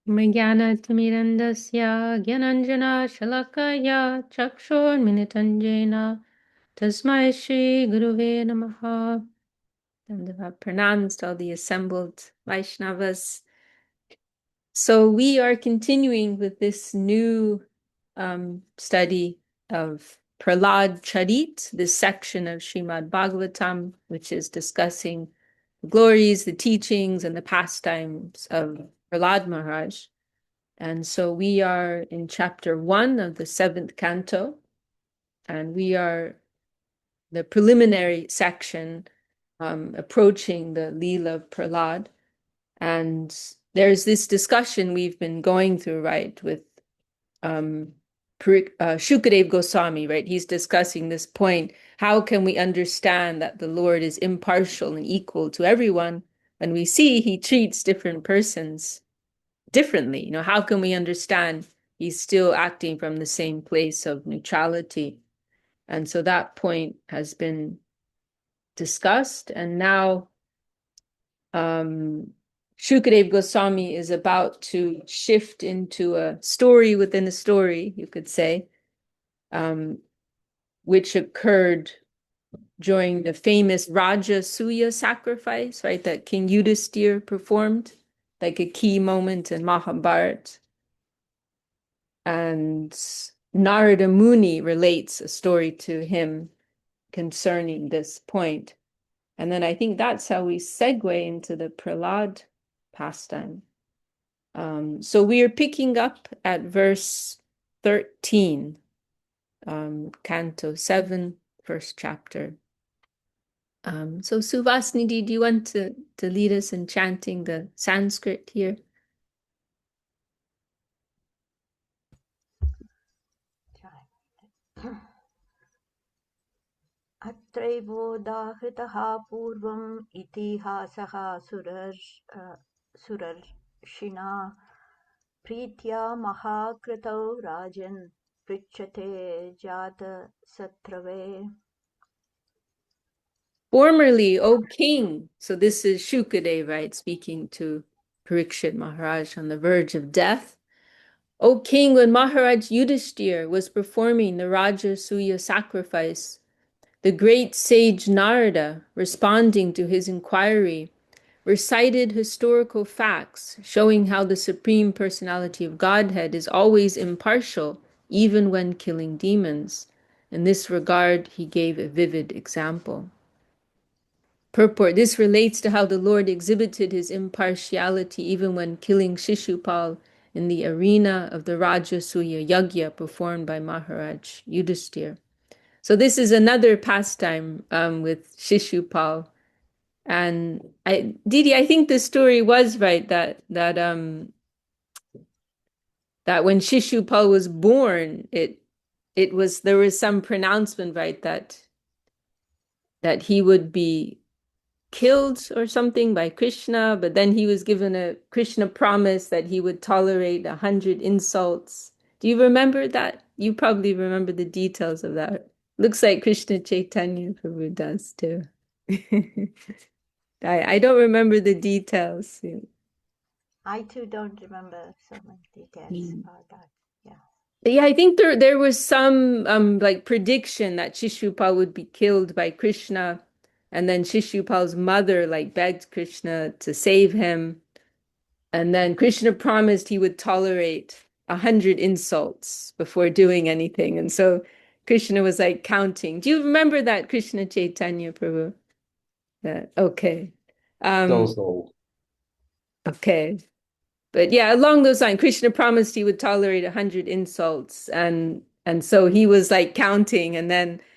ज्ञानतिमिरन्दस्य ज्ञानाञ्जनशलाकया चक्षुर्मिलितं तस्मै श्रीगुरुवे नमः. Dandava pranams to all the assembled Vaishnavas. So we are continuing with this new study of Prahlād Charit, this section of Srimad Bhagavatam, which is discussing the glories, the teachings, and the pastimes of Prahlād Maharaj. And so we are in chapter 1 of the 7th canto, and we are the preliminary section approaching the Leela of Prahlād. And there's this discussion we've been going through, right, with Shukadev Goswami, right? He's discussing this point. How can we understand that the Lord is impartial and equal to everyone? And we see he treats different persons differently. How can we understand he's still acting from the same place of neutrality? And so that point has been discussed. And now Shukadev Goswami is about to shift into a story within a story, you could say, which occurred during the famous Raja Suya sacrifice, right, that King Yudhisthira performed, like a key moment in Mahabharata. And Narada Muni relates a story to him concerning this point. And then I think that's how we segue into the Prahlād pastime. So we are picking up at verse 13, Canto 7, first chapter. So Suvasnidhi, do you want to lead us in chanting the Sanskrit here? अत्रैवोदाहृतः पूर्वम् इतिहासः सुरर्षिणा प्रीत्या महाकृतौ राजन् पृच्छते जातशत्रवे. Formerly, O king, so this is Shukadev, right, speaking to Parikshit Maharaj on the verge of death. O king, when Maharaj Yudhisthira was performing the Rajasuya sacrifice, the great sage Narada, responding to his inquiry, recited historical facts showing how the Supreme Personality of Godhead is always impartial, even when killing demons. In this regard, he gave a vivid example. Purport: this relates to how the Lord exhibited his impartiality even when killing Shishupal in the arena of the Rajasuya Yagya performed by Maharaj Yudhisthira. So this is another pastime with Shishupal. And Didi, I think the story was right that when Shishupal was born, there was some pronouncement, right, that he would be killed or something by Krishna, but then he was given a Krishna promise that he would tolerate 100 insults. Do you remember that? You probably remember the details of that. Looks like Krishna Chaitanya Prabhu does too. I don't remember the details. I too don't remember so many details about that. Yeah, I think there was some like prediction that Shishupal would be killed by Krishna, and then Shishupal's mother like begged Krishna to save him, and then Krishna promised he would tolerate 100 insults before doing anything, and so Krishna was like counting. Do you remember that, Krishna Chaitanya Prabhu? Okay. So. Okay. But yeah, along those lines, Krishna promised he would tolerate 100 insults, and so he was like counting, and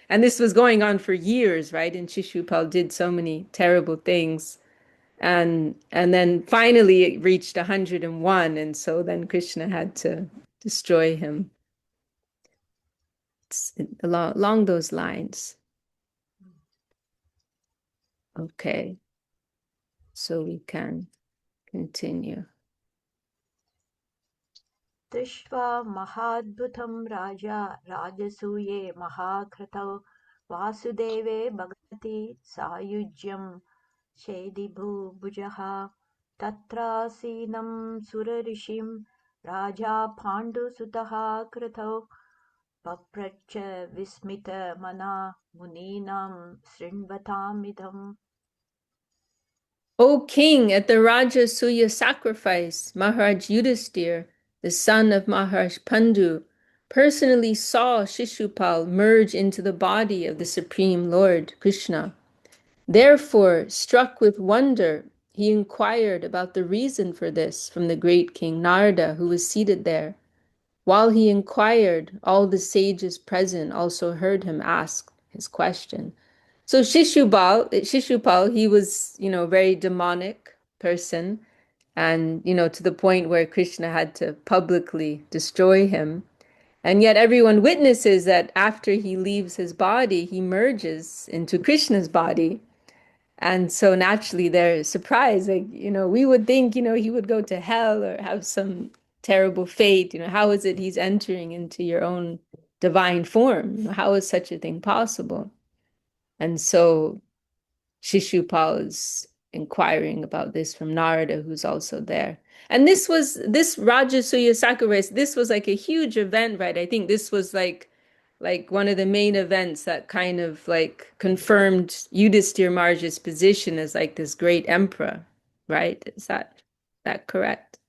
this was going on for years, right? And Shishupal did so many terrible things, and then finally it reached 101, and so then Krishna had to destroy him. It's along those lines. Okay, so we can continue. दृष्ट्वा महाद्भुतं राजा राजसूये महाकृतौ वासुदेवे भगवति सायुज्यं शेदिभुभुजः तत्रासीनं सुरऋषिं राजा पाण्डुसुतः कृतौ पप्रच्छ विस्मितमना मुनीनां शृण्वतामिदम्. O king, at the Rajasuya sacrifice, Maharaj Yudhisthira, the son of Maharaj Pandu, personally saw Shishupal merge into the body of the Supreme Lord Krishna. Therefore, struck with wonder, he inquired about the reason for this from the great king Narada, who was seated there. While he inquired, all the sages present also heard him ask his question. So Shishupal, he was, a very demonic person, and, to the point where Krishna had to publicly destroy him. And yet everyone witnesses that after he leaves his body, he merges into Krishna's body. And so naturally they're surprised. Like, we would think, he would go to hell or have some terrible fate. How is it he's entering into your own divine form? How is such a thing possible? And so Shishupal is inquiring about this from Narada, who's also there. And this Rajasuya sacrifice, this was like a huge event, right? I think this was like one of the main events that kind of like confirmed Yudhisthira Maharaj's position as like this great emperor, right? Is that correct?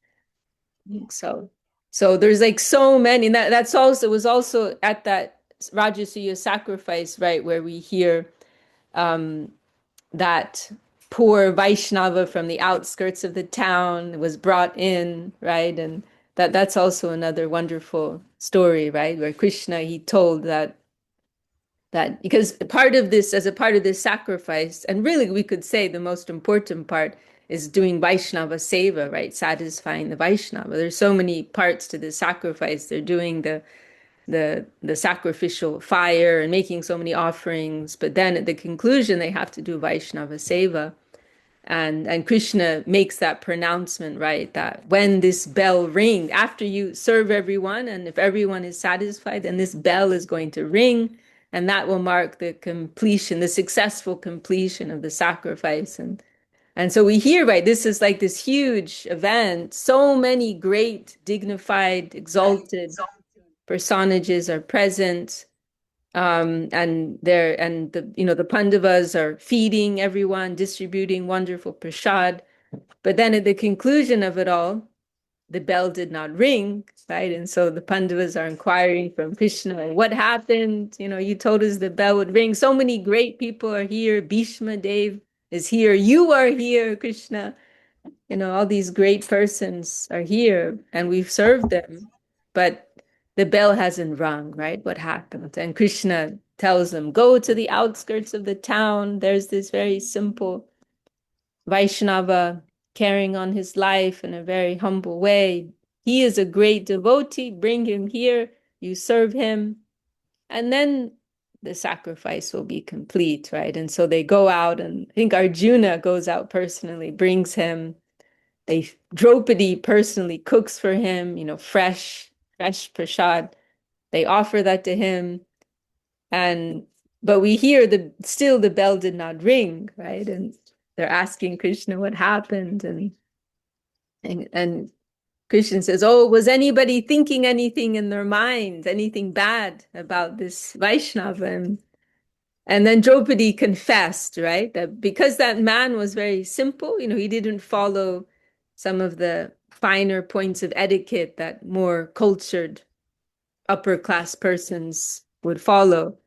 I think so. So there's like so many, and that's also was also at that Rajasuya sacrifice, right, where we hear um that poor Vaishnava from the outskirts of the town was brought in, right? And that's also another wonderful story, right? Where Krishna, he told that because part of this, as a part of this sacrifice, and really we could say the most important part is doing Vaishnava Seva, right? Satisfying the Vaishnava. There's so many parts to the sacrifice. They're doing the sacrificial fire and making so many offerings, but then at the conclusion they have to do Vaishnava Seva. And Krishna makes that pronouncement, right? That when this bell rings, after you serve everyone, and if everyone is satisfied, then this bell is going to ring, and that will mark the completion, the successful completion of the sacrifice. And so we hear, right, this is like this huge event. So many great, dignified, exalted personages are present. And the Pandavas are feeding everyone, distributing wonderful prasad. But then at the conclusion of it all, the bell did not ring, right? And so the Pandavas are inquiring from Krishna, what happened? You told us the bell would ring. So many great people are here. Bhishma Dev is here. You are here, Krishna. All these great persons are here and we've served them, but the bell hasn't rung, right? What happened? And Krishna tells them, go to the outskirts of the town. There's this very simple Vaishnava carrying on his life in a very humble way. He is a great devotee. Bring him here. You serve him. And then the sacrifice will be complete, right? And so they go out, and I think Arjuna goes out personally, brings him. Draupadi personally cooks for him, fresh prasad. They offer that to him, and but we hear still the bell did not ring, right? And they're asking Krishna what happened, and Krishna says, "Oh, was anybody thinking anything in their mind, anything bad about this Vaishnava?" And then Draupadi confessed, right? That because that man was very simple, he didn't follow some of the finer points of etiquette that more cultured upper class persons would follow.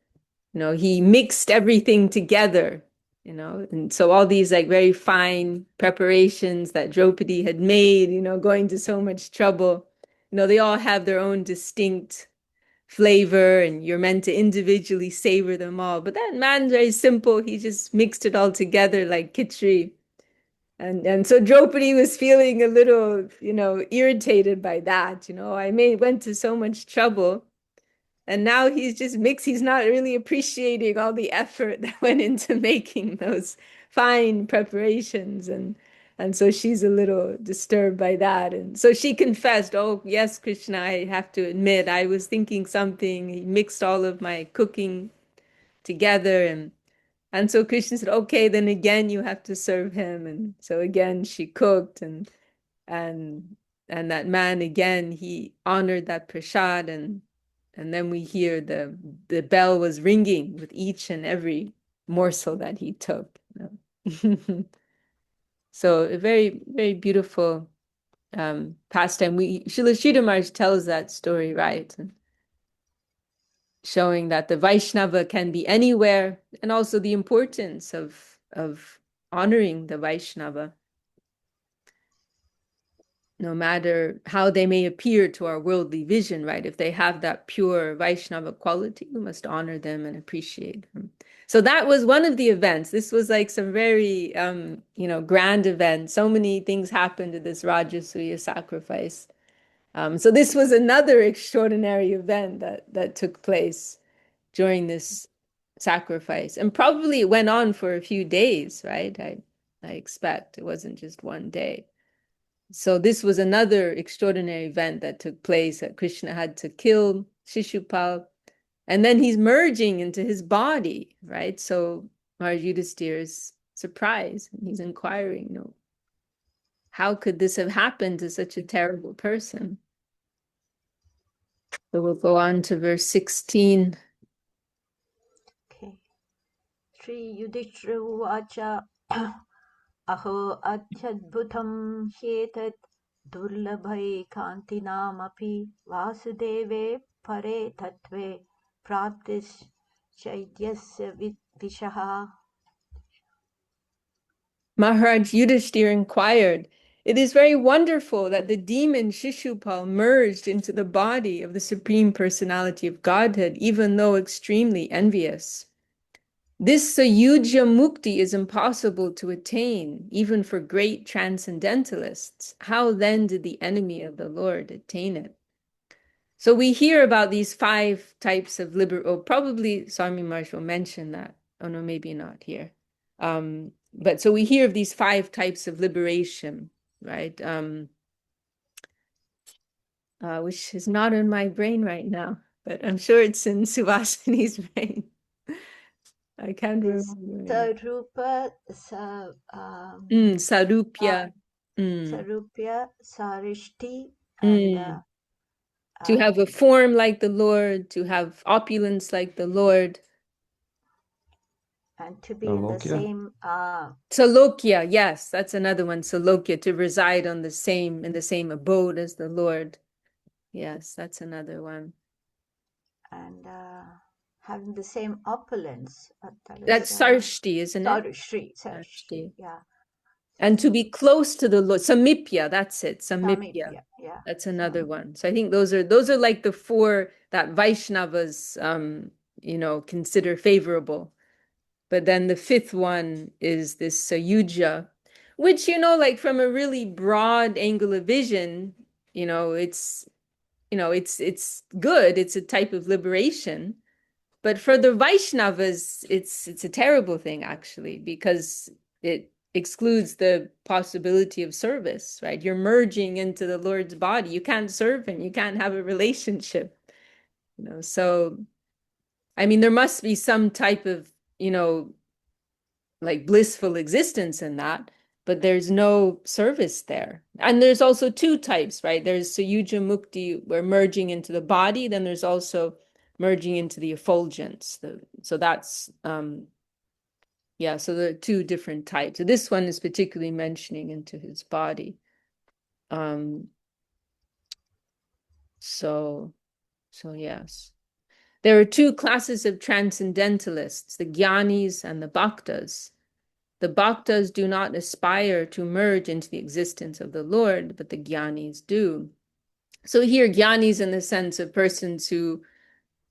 He mixed everything together, and so all these like very fine preparations that Draupadi had made, going to so much trouble, they all have their own distinct flavor and you're meant to individually savor them all. But that man's very simple. He just mixed it all together like khichdi. And so Draupadi was feeling a little, irritated by that. Went to so much trouble. And now he's just mixed. He's not really appreciating all the effort that went into making those fine preparations. And so she's a little disturbed by that. And so she confessed, oh, yes, Krishna, I have to admit, I was thinking something. He mixed all of my cooking together. And so Krishna said, okay, then again you have to serve him. And so again she cooked and and that man again he honored that prasad and then we hear the bell was ringing with each and every morsel that he took. So a very, very beautiful pastime. Srila Sridhar Maharaj tells that story, right? And showing that the Vaishnava can be anywhere, and also the importance of honoring the Vaishnava, no matter how they may appear to our worldly vision, right? If they have that pure Vaishnava quality, we must honor them and appreciate them. So that was one of the events. This was like some very, grand event. So many things happened at this Rajasuya sacrifice. So this was another extraordinary event that took place during this sacrifice, and probably went on for a few days, right? I expect it wasn't just one day. So this was another extraordinary event that took place that Krishna had to kill Shishupal, and then he's merging into his body, right? So Maharaj Yudhisthira is surprised, and he's inquiring, how could this have happened to such a terrible person? So we'll go on to verse 16. Okay. Sri Yudhishthira Uvacha Aho Achyadbhutam Hyetat Durlabhai Kantinamapi Vasudeve Pare Tattve Praptis Chaityasya Vishaha. Maharaj Yudhishthira inquired, "It is very wonderful that the demon Shishupal merged into the body of the Supreme Personality of Godhead, even though extremely envious. This Sayujya Mukti is impossible to attain, even for great transcendentalists. How then did the enemy of the Lord attain it?" So we hear about these 5 types of probably Swami Maharaj will mention that. Oh no, maybe not here. But so we hear of these 5 types of liberation, right? Which is not in my brain right now, but I'm sure it's in Suvasini's brain. I can't This remember. Sarupa Sarupya. Mm, Sarupya Sarishti and mm. To have a form like the Lord, to have opulence like the Lord. and to be in the same Salokya, yes, that's another one. Salokya, to reside in the same abode as the Lord. Yes, that's another one. and having the same opulence. That's Sarshti, isn't it? Sarshti, yeah. And to be close to the Lord. Samipya, that's it. Samipya. Yeah. That's another one. So I think those are like the 4 that Vaishnavas consider favorable. But then the 5th one is this Sayuja, which, like from a really broad angle of vision, it's good. It's a type of liberation. But for the Vaishnavas, it's a terrible thing, actually, because it excludes the possibility of service, right? You're merging into the Lord's body. You can't serve him. You can't have a relationship. So I mean, there must be some type of, like blissful existence in that, but there's no service there. And there's also 2 types, right? There's Sayuja Mukti, we're merging into the body, then there's also merging into the effulgence. So that's so there are 2 different types. So this one is particularly mentioning into his body. So yes. There are 2 classes of transcendentalists, the Gyanis and the Bhaktas. The Bhaktas do not aspire to merge into the existence of the Lord, but the Gyanis do. So here, Gyanis in the sense of persons who,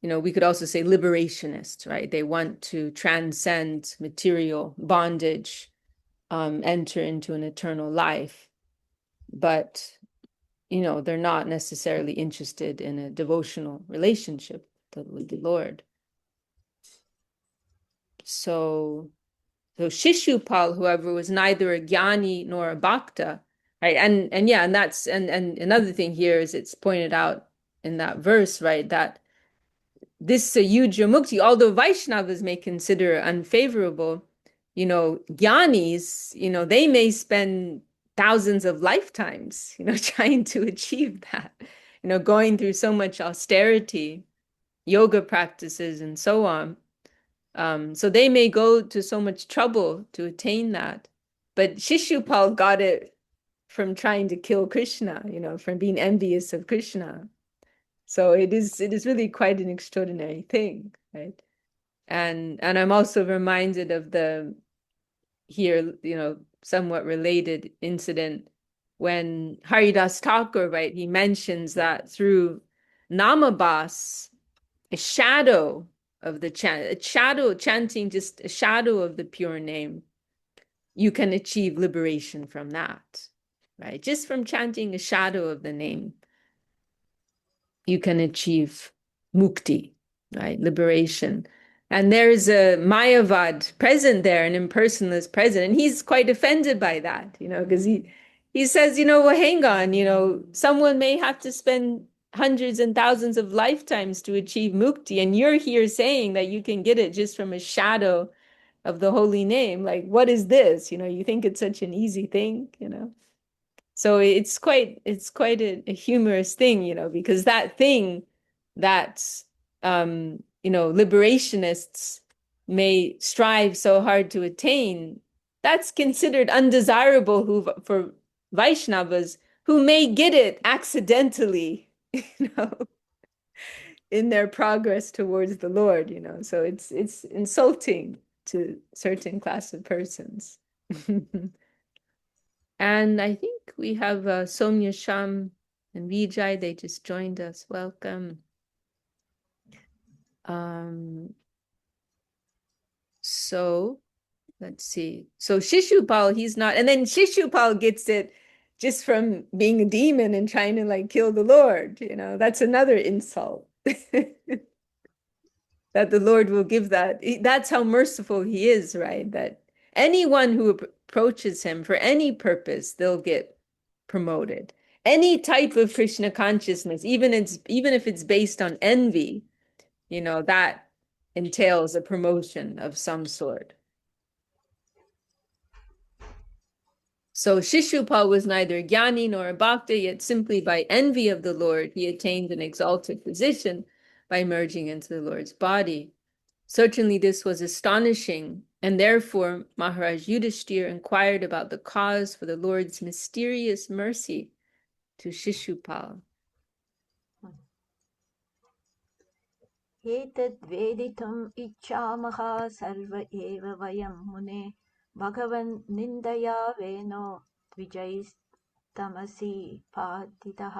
we could also say liberationists, right? They want to transcend material bondage, enter into an eternal life. But, they're not necessarily interested in a devotional relationship with the Lord. So Shishupal, however, was neither a Jnani nor a Bhakta, right? And that's and another thing here is it's pointed out in that verse, right, that this Yuja Mukti, although Vaishnavas may consider unfavorable, Gyanis, they may spend thousands of lifetimes, trying to achieve that, going through so much austerity, yoga practices, and so on. So they may go to so much trouble to attain that. But Shishupal got it from trying to kill Krishna, from being envious of Krishna. So it is really quite an extraordinary thing, right? And I'm also reminded of the here, somewhat related incident when Haridas Thakur, right, he mentions that through Namabas, a shadow of the chanting just a shadow of the pure name, you can achieve liberation from that, right? Just from chanting a shadow of the name, you can achieve mukti, right? Liberation. And there's a Mayavad present there, an impersonalist present, and he's quite offended by that, because he says, well, hang on, someone may have to spend hundreds and thousands of lifetimes to achieve mukti, and you're here saying that you can get it just from a shadow of the holy name. Like, what is this? You think it's such an easy thing. So it's quite a humorous thing, because that thing that liberationists may strive so hard to attain, that's considered undesirable for Vaishnavas who may get it accidentally, in their progress towards the Lord. So it's insulting to certain class of persons. And I think we have Somya Sham and Vijay. They just joined us. Welcome. So let's see. So Shishupal, he's not, and then Shishupal gets it just from being a demon and trying to kill the Lord. That's another insult. That the Lord will give that. That's how merciful he is, right? That anyone who approaches him for any purpose, they'll get promoted. Any type of Krishna consciousness, even if it's based on envy, that entails a promotion of some sort. So Shishupal was neither Jnani nor a Bhakta, yet simply by envy of the Lord, he attained an exalted position by merging into the Lord's body. Certainly this was astonishing, and therefore Maharaj Yudhishthir inquired about the cause for the Lord's mysterious mercy to Shishupal. एतद्वेदितुम् इच्छामः सर्व एव वयं मुने भगवन् निन्दया वेनो द्विजैस्तमसि पातितः.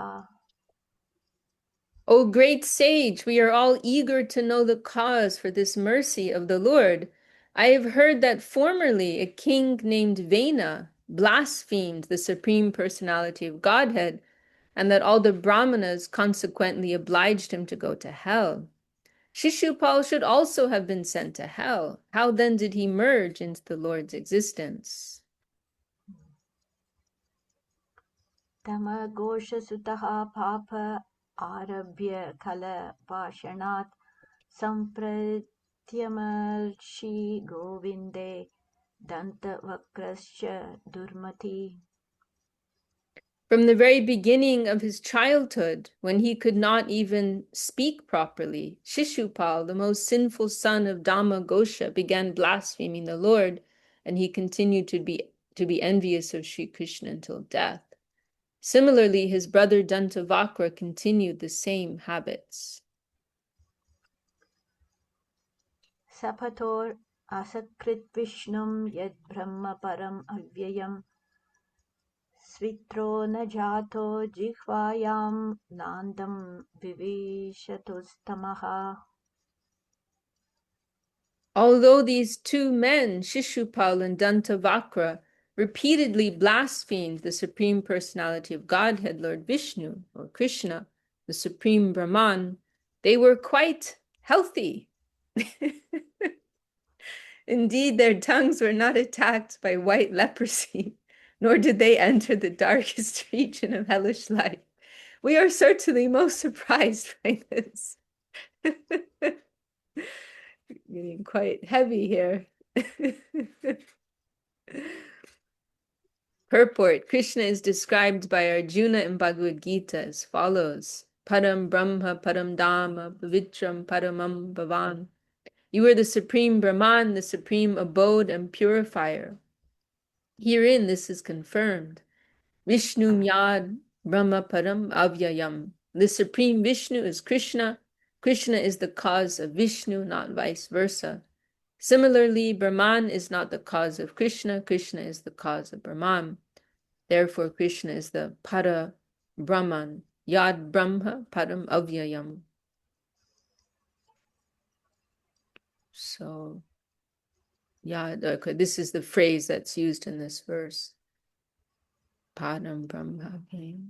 O great sage, we are all eager to know the cause for this mercy of the Lord. I have heard that formerly a king named Vena blasphemed the Supreme Personality of Godhead, and that all the Brahmanas consequently obliged him to go to hell. Shishupal should also have been sent to hell. How then did he merge into the Lord's existence? तमघोषसुतः पाप आरभ्य खलभाषणात् सम्प्रत्यमर्षि गोविन्दे दन्तवक्रश्च दुर्मतिः. From the very beginning of his childhood, when he could not even speak properly, Shishupal, the most sinful son of Dhamma Gosha, began blaspheming the Lord, and he continued to be envious of Sri Krishna until death. Similarly, his brother Dantavakra continued the same habits. Sapator asakrit vishnum yad brahma param avyayam svitro najato jihvayam nandam vivishatuστamaha. Although these two men, Shishupal and Dantavakra, repeatedly blasphemed the Supreme Personality of Godhead, Lord Vishnu, or Krishna, the Supreme Brahman, they were quite healthy. Indeed, their tongues were not attacked by white leprosy, nor did they enter the darkest region of hellish life. We are certainly most surprised by this. Getting quite heavy here. Purport. Krishna is described by Arjuna in Bhagavad Gita as follows. Param Brahma, Param Dhamma, Pavitram, Paramam Bhavan. You are the supreme Brahman, the supreme abode and purifier. Herein this is confirmed. Vishnu Yad Brahma Param Avyayam. The supreme Vishnu is Krishna. Krishna is the cause of Vishnu, not vice versa. Similarly, Brahman is not the cause of Krishna. Krishna is the cause of Brahman. Therefore, Krishna is the Para Brahman. Yad Brahma Param Avyayam. So, yeah, okay, this is the phrase that's used in this verse. Param Brahma Avyayam.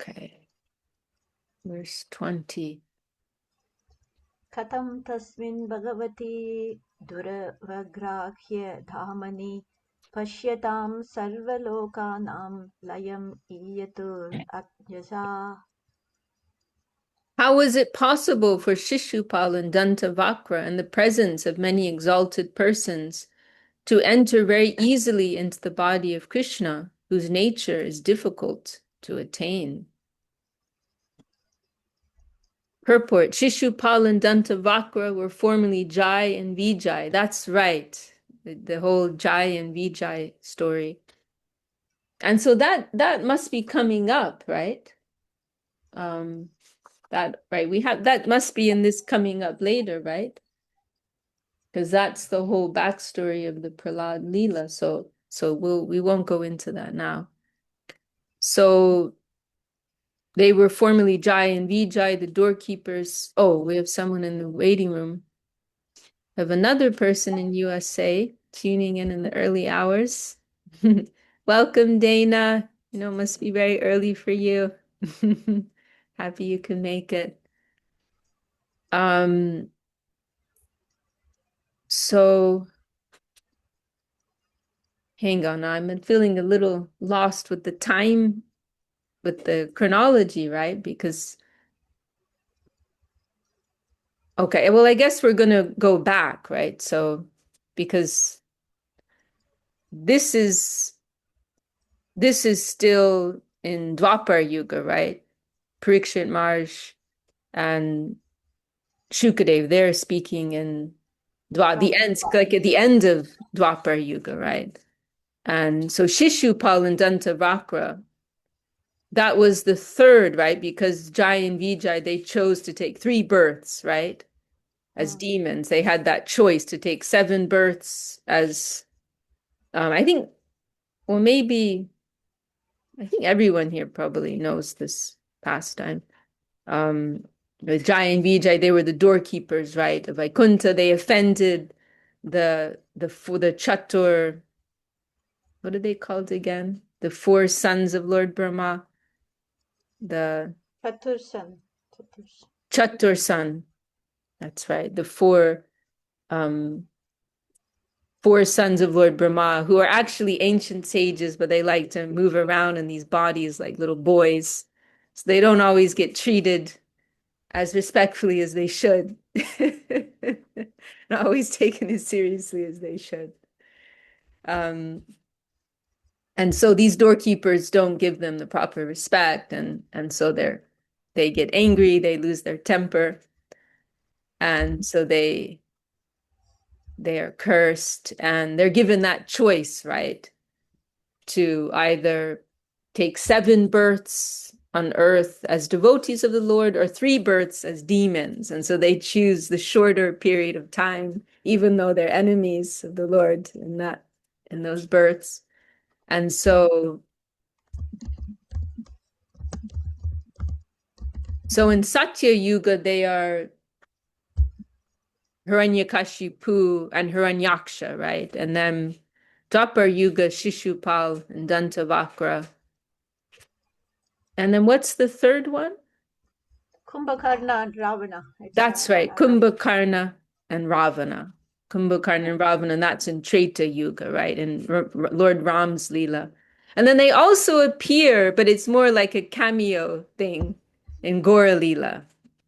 Okay. Verse 20. Katam tasmin bhagavati duravagrakya dhamani pashyatam sarvalokanam layam iyatur ajasa. How is it possible for Shishupal and Dantavakra, in the presence of many exalted persons, to enter very easily into the body of Krishna, whose nature is difficult to attain? Purport. Shishupal and Dantavakra were formerly Jai and Vijay. That's right. The whole Jai and Vijay story. And so that must be coming up, right? We have that must be in this coming up later, right? Because that's the whole backstory of the Prahlād Leela. So we won't go into that now. So they were formerly Jai and Vijay, the doorkeepers. Oh, we have someone in the waiting room. We have another person in USA tuning in the early hours. Welcome, Dana. You know, it must be very early for you. Happy you can make it. So hang on, I'm feeling a little lost with the time, with the chronology, right? Because, okay, well, I guess we're going to go back, right? So, because this is still in Dwapar Yuga, right? Parikshit Maharaj and Shukadev, they're speaking in the end, like at the end of Dwapar Yuga, right? And so Shishupal and Dantavakra, that was the third, right? Because Jai and Vijay, they chose to take 3 births, right? As demons. They had that choice to take 7 births as, I think, well, maybe, I think everyone here probably knows this pastime. With Jai and Vijay, they were the doorkeepers, right? Of Vaikuntha, they offended the Chatur, what are they called again? The 4 sons of Lord Brahma. The Chatur son. That's right. The 4 sons of Lord Brahma, who are actually ancient sages, but they like to move around in these bodies like little boys. So they don't always get treated as respectfully as they should. Not always taken as seriously as they should. And so these doorkeepers don't give them the proper respect, and so they get angry, they lose their temper, and so they are cursed, and they're given that choice, right? To either take 7 births on earth as devotees of the Lord or 3 births as demons. And so they choose the shorter period of time, even though they're enemies of the Lord in those births. And so in Satya Yuga, they are Hiranyakashipu and Hiranyaksha, right? And then Dwapar Yuga, Shishupal and Dantavakra. And then what's the third one? Kumbhakarna and Ravana. That's right, Kumbhakarna and Ravana. Kumbhakarna and Ravana, and that's in Treta Yuga, right? In Lord Ram's Leela. And then they also appear, but it's more like a cameo thing. in Gora Lila,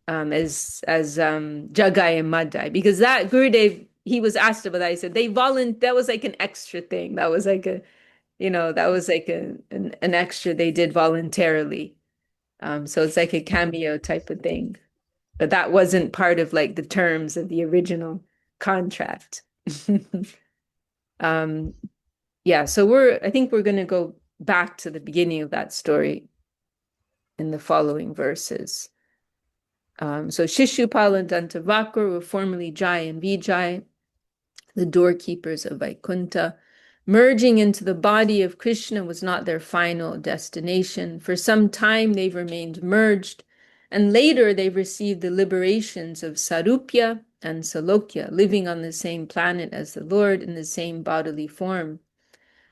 as Jagai and Madai, because that Gurudev, he was asked about that. He said that was like an extra thing. That was like that was like an extra they did voluntarily. So it's like a cameo type of thing. But that wasn't part of like the terms of the original contract. um, yeah, so I think we're going to go back to the beginning of that story in the following verses. So Shishupal and Dantavakra were formerly Jai and Vijay, the doorkeepers of Vaikuntha. Merging into the body of Krishna was not their final destination. For some time they've remained merged, and later they received the liberations of Sarupya and Salokya, living on the same planet as the Lord in the same bodily form.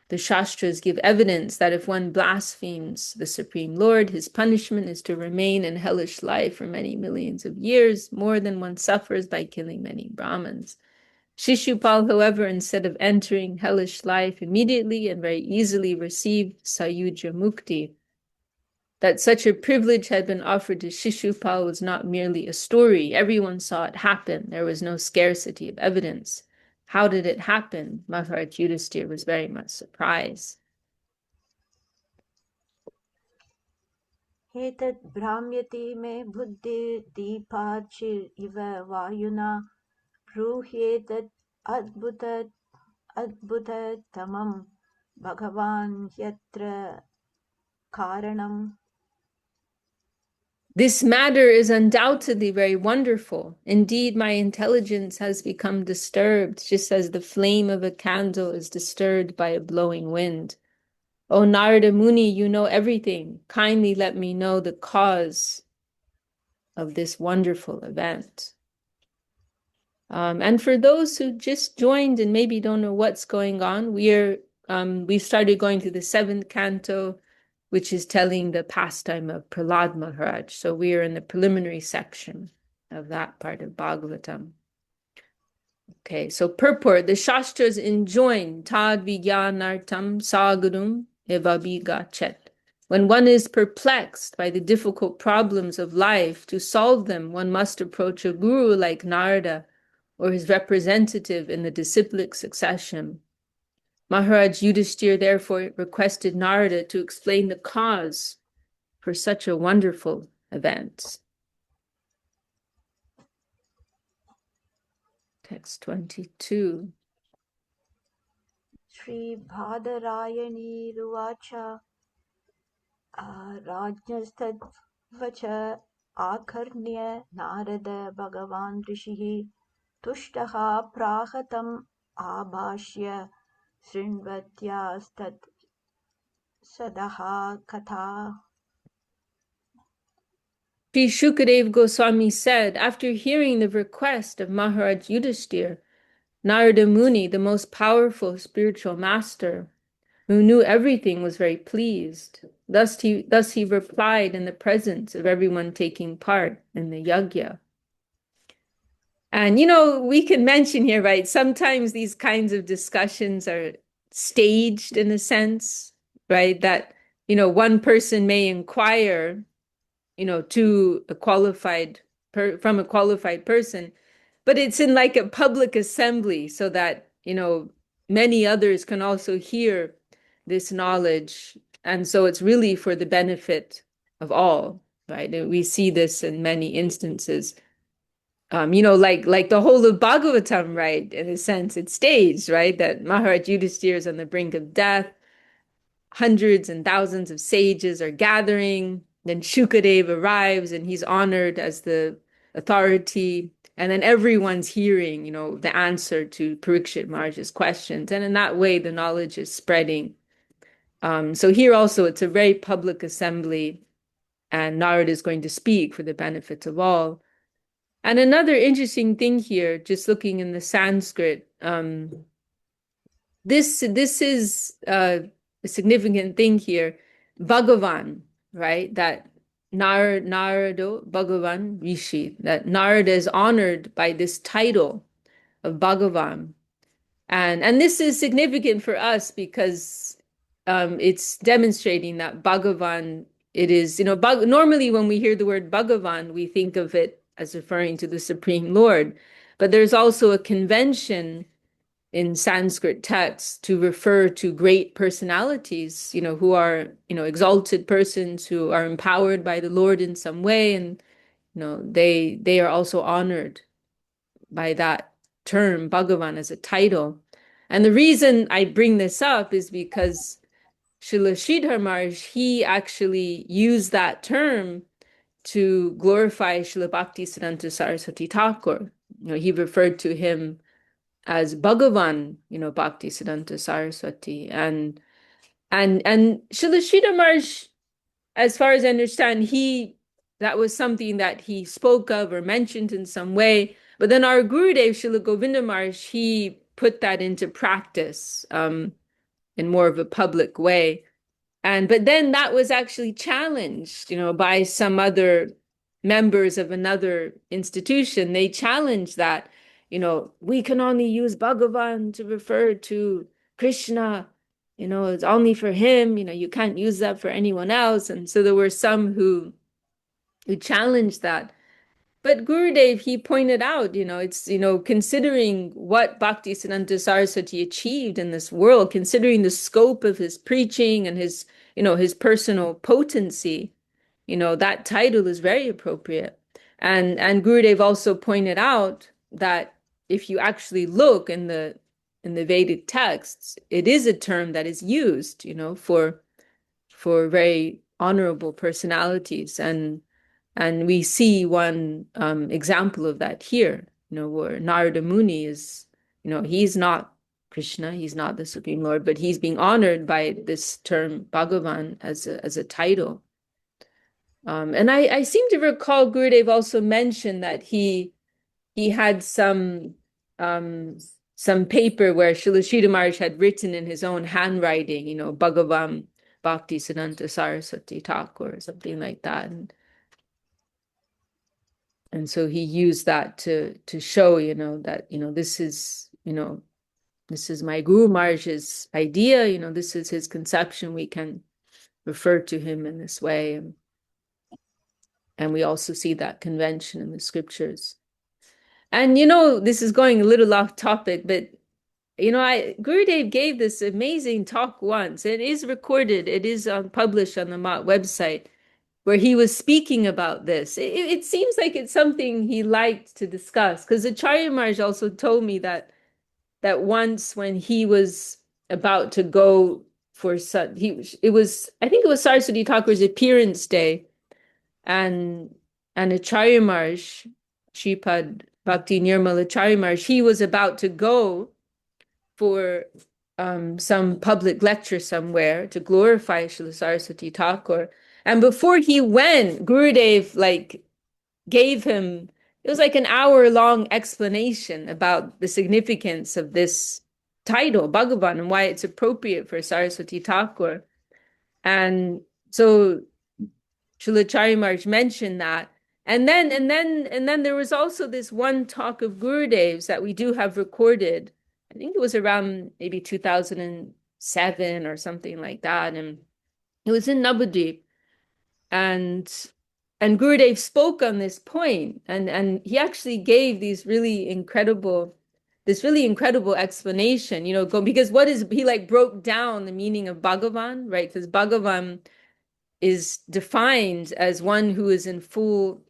The Shastras give evidence that if one blasphemes the Supreme Lord, his punishment is to remain in hellish life for many millions of years, more than one suffers by killing many Brahmins. Shishupal, however, instead of entering hellish life immediately and very easily received Sayuja Mukti. That such a privilege had been offered to Shishupal was not merely a story. Everyone saw it happen. There was no scarcity of evidence. How did it happen? Maharaj Yudhisthira was very much surprised. एतद् भ्राम्यति मे बुद्धिर्दीपाचिरिव वायुना ब्रूह्येतत् अद्भुततमं भगवान् यत्र कारणम्. This matter is undoubtedly very wonderful. Indeed, my intelligence has become disturbed, just as the flame of a candle is disturbed by a blowing wind. O Narada Muni, you know everything. Kindly let me know the cause of this wonderful event. And for those who just joined and maybe don't know what's going on, we've started going through the 7th canto, which is telling the pastime of Prahlād Maharaj. So we are in the preliminary section of that part of Bhagavatam. Okay, so purport, the Shastras enjoin tad vijnanartam sagarum evabhigachet. When one is perplexed by the difficult problems of life, to solve them, one must approach a guru like Narada or his representative in the disciplic succession. Maharaj Yudhisthira therefore requested Narada to explain the cause for such a wonderful event. Text 22. Shri Bhadarayaniruvacha Rajnastadvacha Akarnya Narada Bhagavan Rishihi Tushtaha Prahatam Abhashya Srinvatyastad Sadaha Katha. Sri Shukadev Goswami said, after hearing the request of Maharaj Yudhisthira, Narada Muni, the most powerful spiritual master, who knew everything, was very pleased. Thus he replied in the presence of everyone taking part in the yajna. And, we can mention here, right, sometimes these kinds of discussions are staged in a sense, right, that, one person may inquire, to from a qualified person, but it's in like a public assembly so that, many others can also hear this knowledge. And so it's really for the benefit of all, right? And we see this in many instances. Like the whole of Bhagavatam, right? In a sense, it's staged, right? That Maharaj Yudhisthira is on the brink of death. Hundreds and thousands of sages are gathering. Then Shukadev arrives and he's honored as the authority. And then everyone's hearing, the answer to Parikshit Maharaj's questions. And in that way, the knowledge is spreading. So here also, it's a very public assembly, and Narada is going to speak for the benefit of all. And another interesting thing here, just looking in the Sanskrit, this is a significant thing here. Bhagavan, right? That Narado Bhagavan Rishi, that Narada is honored by this title of Bhagavan. And this is significant for us because it's demonstrating that Bhagavan it is, normally when we hear the word Bhagavan, we think of it as referring to the Supreme Lord. But there's also a convention in Sanskrit texts to refer to great personalities, who are, exalted persons who are empowered by the Lord in some way. And, they are also honored by that term, Bhagavan, as a title. And the reason I bring this up is because Srila Sridhar Maharaj, he actually used that term to glorify Srila Bhaktisiddhanta Saraswati Thakur. He referred to him as Bhagavan, Bhaktisiddhanta Saraswati. And Srila Sridhar Maharaj, as far as I understand, that was something that he spoke of or mentioned in some way. But then our Gurudev, Srila Govinda Maharaj, he put that into practice in more of a public way. But then that was actually challenged, by some other members of another institution. They challenged that, we can only use Bhagavan to refer to Krishna, it's only for him, you can't use that for anyone else. And so there were some who challenged that. But Gurudev, he pointed out, it's, considering what Bhaktisiddhanta Saraswati achieved in this world, considering the scope of his preaching and his, his personal potency, that title is very appropriate. And Gurudev also pointed out that if you actually look in the Vedic texts, it is a term that is used, for very honorable personalities. And we see one example of that here, where Narada Muni is, he's not Krishna, he's not the Supreme Lord, but he's being honored by this term Bhagavan as a title. And I seem to recall Gurudev also mentioned that he had some paper where Srila Sridhar Maharaj had written in his own handwriting, Bhagavan Bhaktisiddhanta Saraswati Thakur or something like that. And so he used that to show, that, this is my Guru Maharaj's idea, this is his conception. We can refer to him in this way. And we also see that convention in the scriptures. And, this is going a little off topic, but, Gurudev gave this amazing talk once. It is recorded. It is published on the Mott website, where he was speaking about this. It seems like it's something he liked to discuss, because Acharya Maharaj also told me that once when he was about to go for I think it was Saraswati Thakur's appearance day, and Acharya Maharaj, Shripad Bhakti Nirmal Acharya Maharaj, he was about to go for some public lecture somewhere to glorify Srila Saraswati Thakur. And before he went, Gurudev gave him, it was like an hour-long explanation about the significance of this title, Bhagavan, and why it's appropriate for Saraswati Thakur. And so Srila Acharya Maharaj mentioned that. And then there was also this one talk of Gurudev's that we do have recorded. I think it was around maybe 2007 or something like that. And it was in Navadvip. And Gurudev spoke on this point, and he actually gave this really incredible explanation, because he broke down the meaning of Bhagavan, right? Because Bhagavan is defined as one who is in full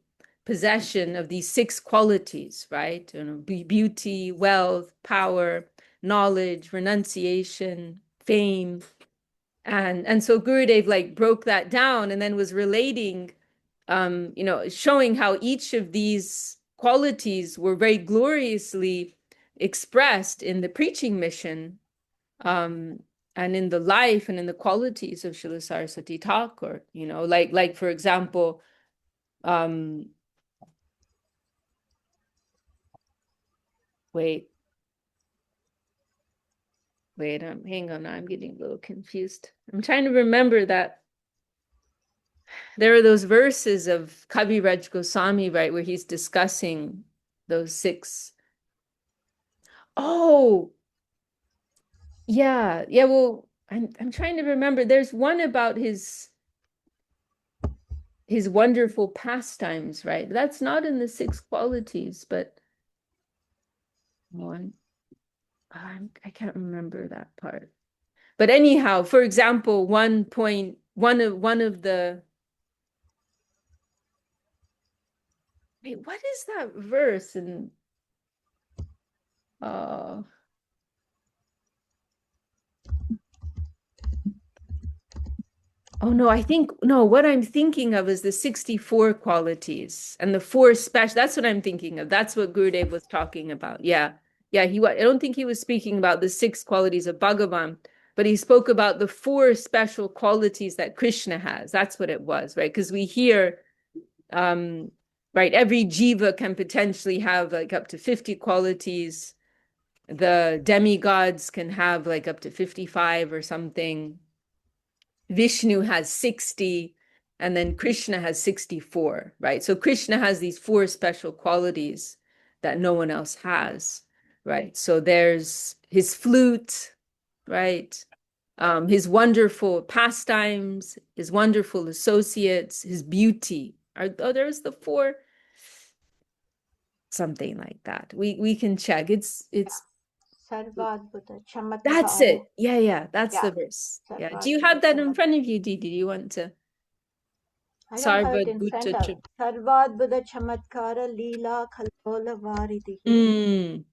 possession of these 6 qualities, right? Beauty, wealth, power, knowledge, renunciation, fame. And so Gurudev broke that down and then was relating, showing how each of these qualities were very gloriously expressed in the preaching mission, and in the life and in the qualities of Srila Saraswati Thakur, like for example, wait, hang on, I'm getting a little confused. I'm trying to remember that there are those verses of Kaviraj Goswami, right, where he's discussing those 6. Oh, yeah. Well, I'm trying to remember. There's one about his. his wonderful pastimes, right? That's not in the six qualities, but one, I can't remember that part. But anyhow, for example, one of the wait, what is that verse in uh oh no, I think no, what I'm thinking of is the 64 qualities and the four special. That's what I'm thinking of. That's what Gurudev was talking about. Yeah. Yeah, I don't think he was speaking about the six qualities of Bhagavan, but he spoke about the four special qualities that Krishna has. That's what it was, right? Because we hear right, every jiva can potentially have like up to 50 qualities. The demigods can have like up to 55 or something. Vishnu has 60, and then Krishna has 64, right? So Krishna has these four special qualities that no one else has, right? So there's his flute, right? His wonderful pastimes, his wonderful associates, his beauty. There's the four, something like that. We can check. It's Sarvadbhuta that's Chamatkara. it. Yeah, that's Yeah, the verse. Yeah. Do you Sarvadbhuta have that in Chamat. front of you, Didi? Do you want to I don't have it Sarvad in front of. Bhuta? Sarvadbhuta Chamatkara Leela Kalola Varidihi. Mm,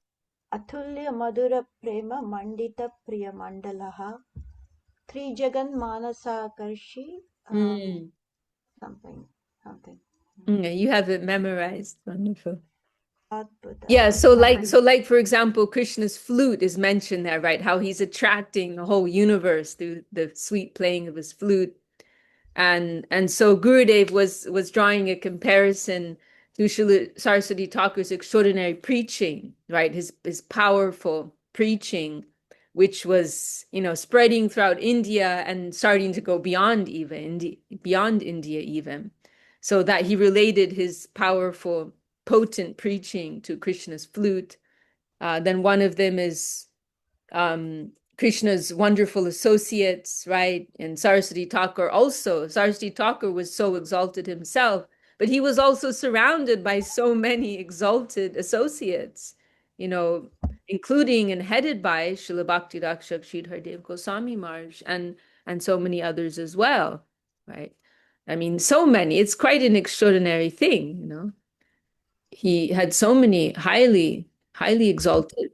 Atulya Madhura Prema Mandita Priya Mandalaha. Trijagan Manasa Karshi. mm, Something, something. you have it memorized. Wonderful. Yeah, Adbhuta. so like for example, Krishna's flute is mentioned there, right? How he's attracting the whole universe through the sweet playing of his flute. And so Gurudev was drawing a comparison to Srila Saraswati Thakur's extraordinary preaching, right? His powerful preaching, which was, spreading throughout India and starting to go beyond India even. So that he related his powerful, potent preaching to Krishna's flute. Then one of them is Krishna's wonderful associates, right? And Saraswati Thakur also. Saraswati Thakur was so exalted himself, but he was also surrounded by so many exalted associates, you know, including and headed by Srila Bhakti Rakshak Sridhardev Goswami Maharaj and so many others as well, right? I mean, so many. It's quite an extraordinary thing. He had so many highly exalted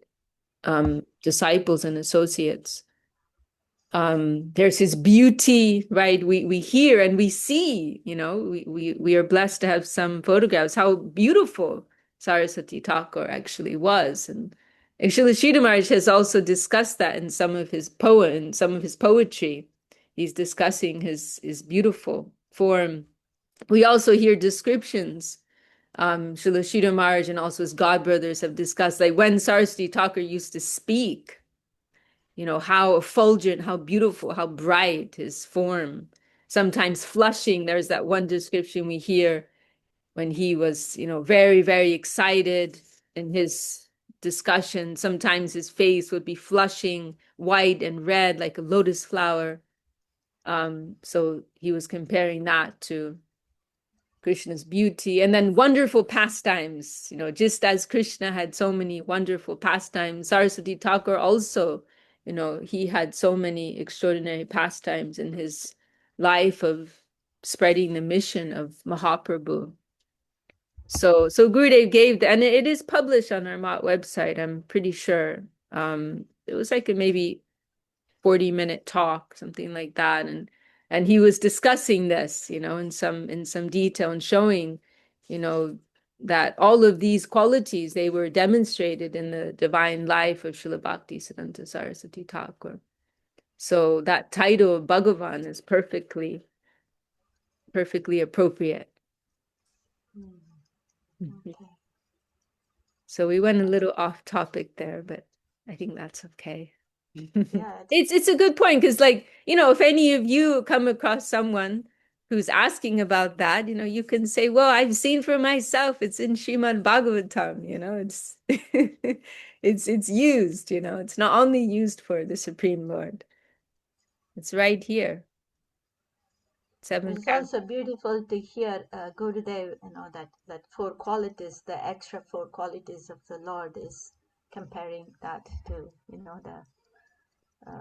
disciples and associates. There's his beauty, right? We hear and we see, we are blessed to have some photographs how beautiful Saraswati Thakur actually was. And actually, Sridhar Maharaj has also discussed that in some of his poetry. He's discussing his beautiful form. We also hear descriptions. Srila Sridhar Maharaj and also his godbrothers have discussed, like when Saraswati Thakur used to speak, how effulgent, how beautiful, how bright his form, sometimes flushing. There's that one description we hear when he was, very, very excited in his discussion. Sometimes his face would be flushing white and red like a lotus flower. So he was comparing that to Krishna's beauty, and then wonderful pastimes. Just as Krishna had so many wonderful pastimes, Saraswati Thakur also, he had so many extraordinary pastimes in his life of spreading the mission of Mahaprabhu. So Gurudev gave, and it is published on our Mott website, I'm pretty sure. It was like a maybe 40-minute talk, something like that. And he was discussing this, in some detail and showing, that all of these qualities, they were demonstrated in the divine life of Srila Bhaktisiddhanta Saraswati Thakur. So that title of Bhagavan is perfectly appropriate. Okay. So we went a little off topic there, but I think that's okay. Yeah, It's a good point because, like, if any of you come across someone who's asking about that, you can say, well, I've seen for myself, it's in Srimad Bhagavatam, it's it's used, it's not only used for the Supreme Lord. It's right here. seven It's cantos. also beautiful to hear Gurudev, that four qualities, the extra four qualities of the Lord is comparing that to, the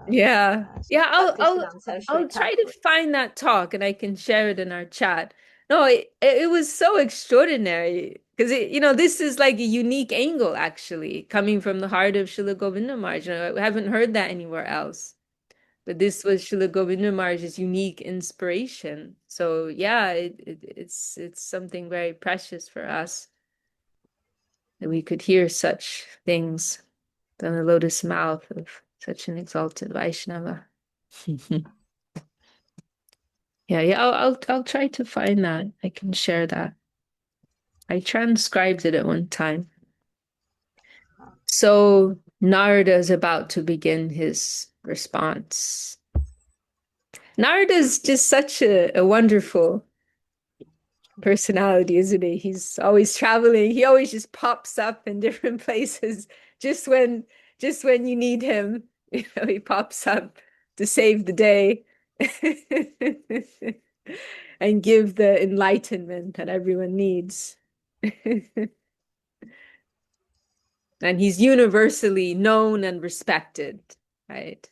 Yeah. Yeah, Bhaktisiddhanta I'll Saraswati try to Thakur. find that talk and I can share it in our chat. No, it was so extraordinary because this is like a unique angle actually coming from the heart of Srila Govinda Maharaj. I haven't heard that anywhere else. But this was Srila Govinda Maharaj's unique inspiration. So yeah, it's something very precious for us that we could hear such things from the lotus mouth of such an exalted Vaishnava. Yeah, I'll try to find that. I can share that. I transcribed it at one time. So Narada is about to begin his response. Narada is just such a wonderful personality, isn't he? He's always traveling. He always just pops up in different places just when just when you need him. He pops up to save the day and give the enlightenment that everyone needs. And he's universally known and respected, right?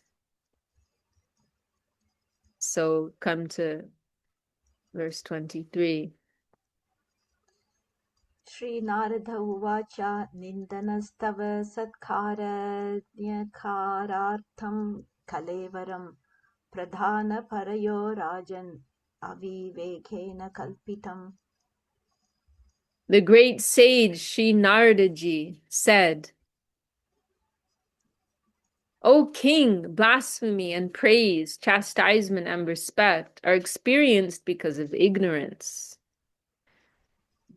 So come to verse 23. श्रीनारद उवाच निन्दनस्तव सत्कारण्यकारार्थं कलेवरं प्रधानपरयो राजन् अविवेकेन कल्पितम्. The great sage Sri Naradaji said, O king, blasphemy and praise, chastisement and respect are experienced because of ignorance.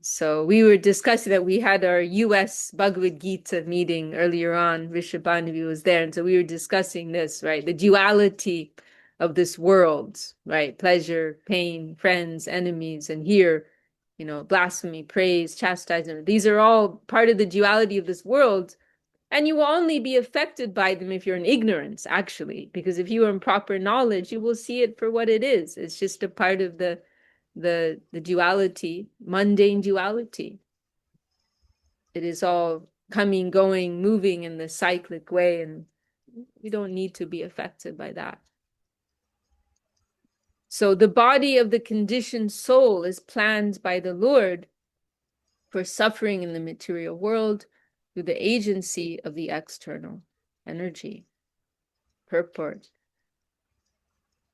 So we were discussing that we had our US Bhagavad Gita meeting earlier on. Rishabhanavi was there. And so we were discussing this, right? The duality of this world, right? Pleasure, pain, friends, enemies. And here, blasphemy, praise, chastisement. These are all part of the duality of this world. And you will only be affected by them if you're in ignorance, actually, because if you are in proper knowledge, you will see it for what it is. It's just a part of the duality, mundane duality. It is all coming, going, moving in the cyclic way, and we don't need to be affected by that. So the body of the conditioned soul is planned by the Lord for suffering in the material world through the agency of the external energy. Purport.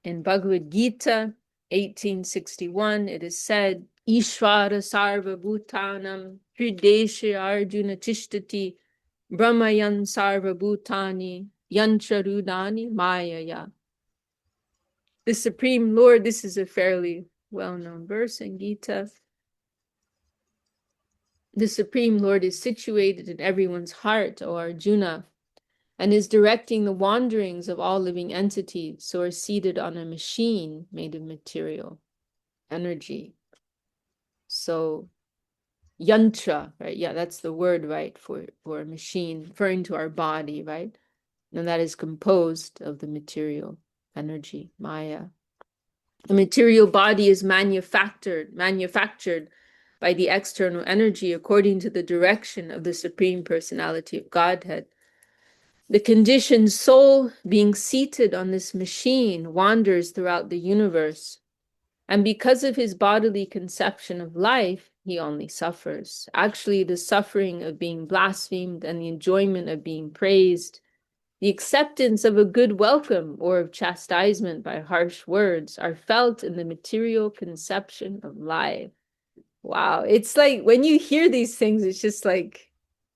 In Bhagavad Gita 1861, it is said, Ishvara sarva bhutanam hridesha arjuna tishtati brahmayan sarva bhutani yancharudani mayaya. The Supreme Lord, this is a fairly well-known verse in Gita. The Supreme Lord is situated in everyone's heart, O Arjuna, and is directing the wanderings of all living entities who are seated on a machine made of material energy. So yantra, right? Yeah, that's the word, right, for a machine, referring to our body, right? And that is composed of the material energy, Maya. The material body is manufactured by the external energy according to the direction of the Supreme Personality of Godhead. The conditioned soul, being seated on this machine, wanders throughout the universe. And because of his bodily conception of life, he only suffers. Actually, the suffering of being blasphemed and the enjoyment of being praised, the acceptance of a good welcome or of chastisement by harsh words are felt in the material conception of life. Wow. It's like when you hear these things, it's just like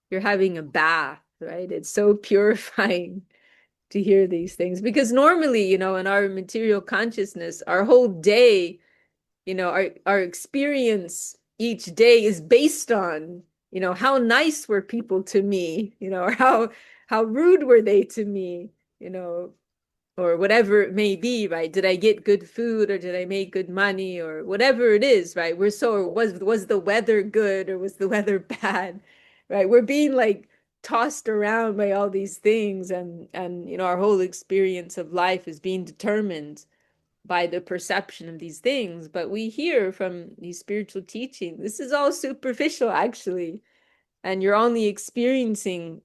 you're having a bath, right? It's so purifying to hear these things because normally, in our material consciousness, our whole day, our experience each day is based on, how nice were people to me, or how rude were they to me, or whatever it may be, right? Did I get good food or did I make good money or whatever it is, right? Was the weather good or was the weather bad, right? We're being like tossed around by all these things and our whole experience of life is being determined by the perception of these things. But we hear from these spiritual teachings, this is all superficial, actually. And you're only experiencing,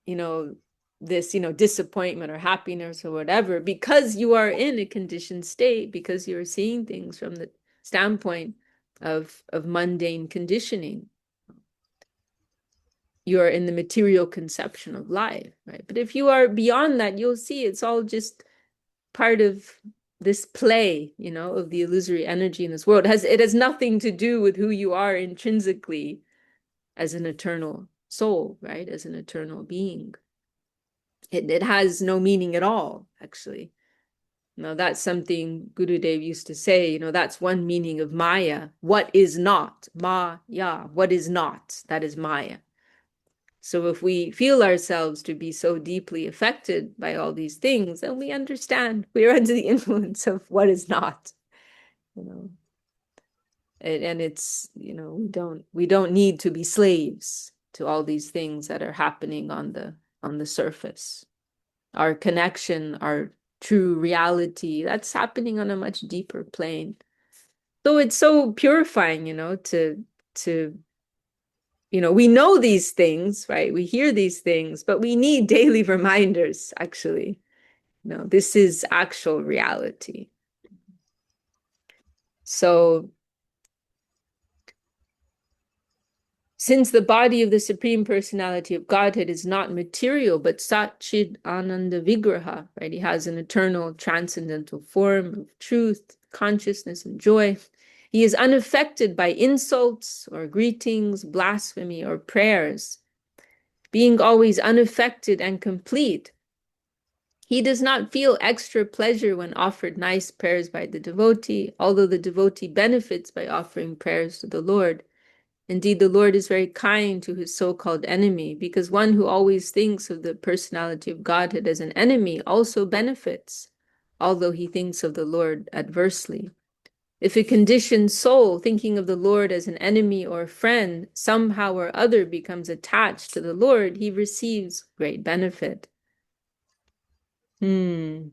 you know, this, disappointment or happiness or whatever, because you are in a conditioned state, because you're seeing things from the standpoint of mundane conditioning. You are in the material conception of life, right? But if you are beyond that, you'll see it's all just part of this play, of the illusory energy in this world. It has nothing to do with who you are intrinsically as an eternal soul, right? As an eternal being. It has no meaning at all, actually. That's something Gurudev used to say, that's one meaning of Maya. What is not? Maya. What is not? That is Maya. So if we feel ourselves to be so deeply affected by all these things, then we understand we are under the influence of what is not, you know. And it's, we don't need to be slaves to all these things that are happening on the surface. Our connection, our true reality, that's happening on a much deeper plane. So it's so purifying, to we know these things, right? We hear these things, but we need daily reminders, actually. This is actual reality. So, since the body of the Supreme Personality of Godhead is not material, but Satchid Ananda Vigraha, right? He has an eternal transcendental form of truth, consciousness, and joy. He is unaffected by insults or greetings, blasphemy, or prayers. Being always unaffected and complete, he does not feel extra pleasure when offered nice prayers by the devotee, although the devotee benefits by offering prayers to the Lord. Indeed, the Lord is very kind to his so-called enemy, because one who always thinks of the personality of Godhead as an enemy also benefits, although he thinks of the Lord adversely. If a conditioned soul, thinking of the Lord as an enemy or a friend, somehow or other becomes attached to the Lord, he receives great benefit. So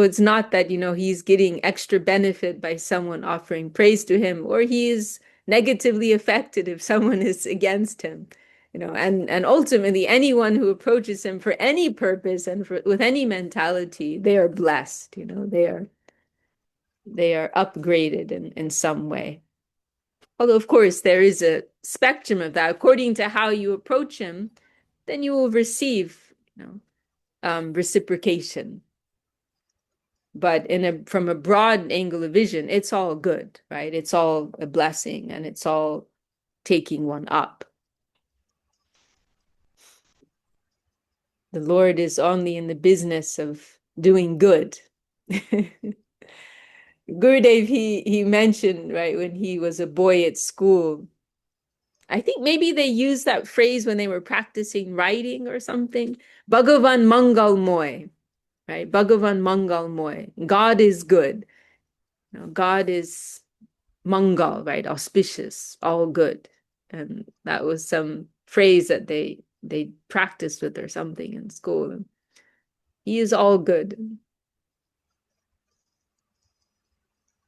it's not that, he's getting extra benefit by someone offering praise to him, or he is negatively affected if someone is against him. And ultimately anyone who approaches him for any purpose and with any mentality, they are blessed, they are upgraded in some way. Although, of course, there is a spectrum of that. According to how you approach him, then you will receive, reciprocation. But from a broad angle of vision, it's all good, right? It's all a blessing, and it's all taking one up. The Lord is only in the business of doing good. Gurudev, he mentioned, right, when he was a boy at school, I think maybe they used that phrase when they were practicing writing or something. Bhagavan Mangal Moy, right? Bhagavan Mangal Moy. God is good. God is Mangal, right? Auspicious, all good. And that was some phrase that they practiced with or something in school. And he is all good.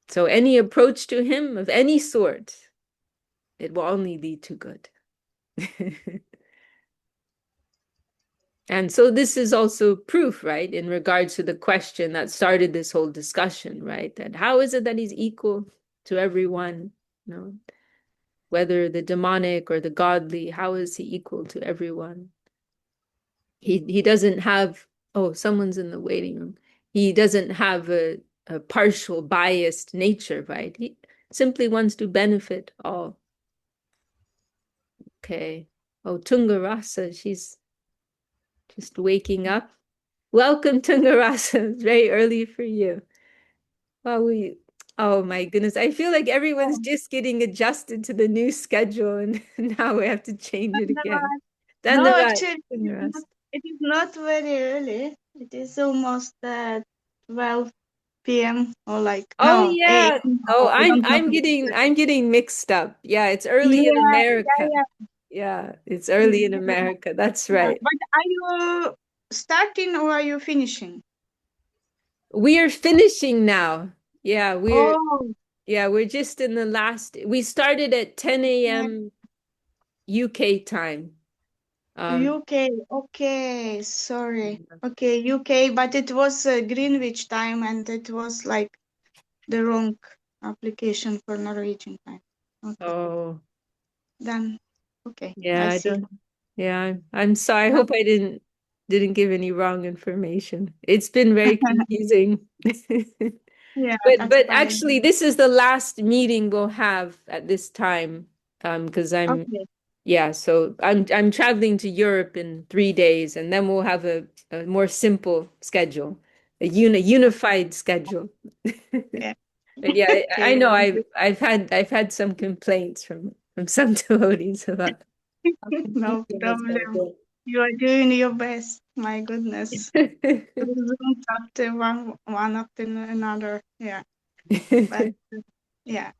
So any approach to him of any sort, it will only lead to good. And so this is also proof, right, in regards to the question that started this whole discussion, right? That how is it that he's equal to everyone? Whether the demonic or the godly, how is he equal to everyone? He doesn't have, oh, someone's in the waiting room. He doesn't have a partial biased nature, right? He simply wants to benefit all. Okay. Oh, Tungarasa, she's just waking up. Welcome, Tungarasa. It's very early for you. Wow, oh my goodness. I feel like everyone's just getting adjusted to the new schedule, and now we have to change it again. No, Dhanavad, actually, Tungarasa. it is not very early. It is almost 12 p.m. or Oh no, yeah. 8. Oh, I I'm don't know. I'm getting I'm getting mixed up. Yeah, it's early in Yeah, America. yeah, Yeah, it's early in America. That's yeah. right. But are you starting or are you finishing? We are finishing now. Yeah, Oh, we're just in the last. We started at 10 yeah. a.m. UK time. Um, UK. Okay, sorry. Okay, UK, but it was Greenwich time and it was like the wrong application for Norwegian time. Okay, oh, then okay, yeah, I I see. don't. Yeah, I'm sorry. I hope I didn't give any wrong information. It's been very confusing. Yeah, But that's but fine. actually, this is the last meeting we'll have at this time. Because Okay, so I'm traveling to Europe in 3 days, and then we'll have a more simple schedule, a unified schedule. yeah. But yeah, I Okay, know I've had some complaints from some devotees about how no confusing it's problem. You are doing your best. My goodness. been. Zooms after one after another. Yeah, but yeah.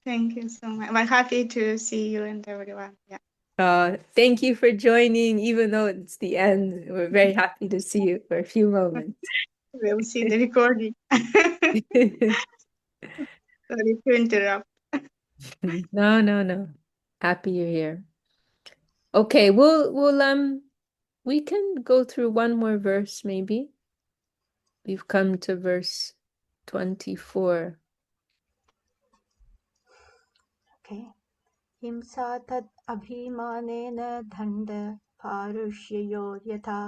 Thank you so much. I'm happy to see you and everyone. Yeah. Thank you for joining, even though it's the end. We're very happy to see you for a few moments. We'll see the recording. Sorry to interrupt. No, no, no. Happy you're here. Okay, we can go through one more verse maybe. We've come to verse 24. Okay. हिंसा तद् अभिमानेन दण्ड पारुष्ययो यथा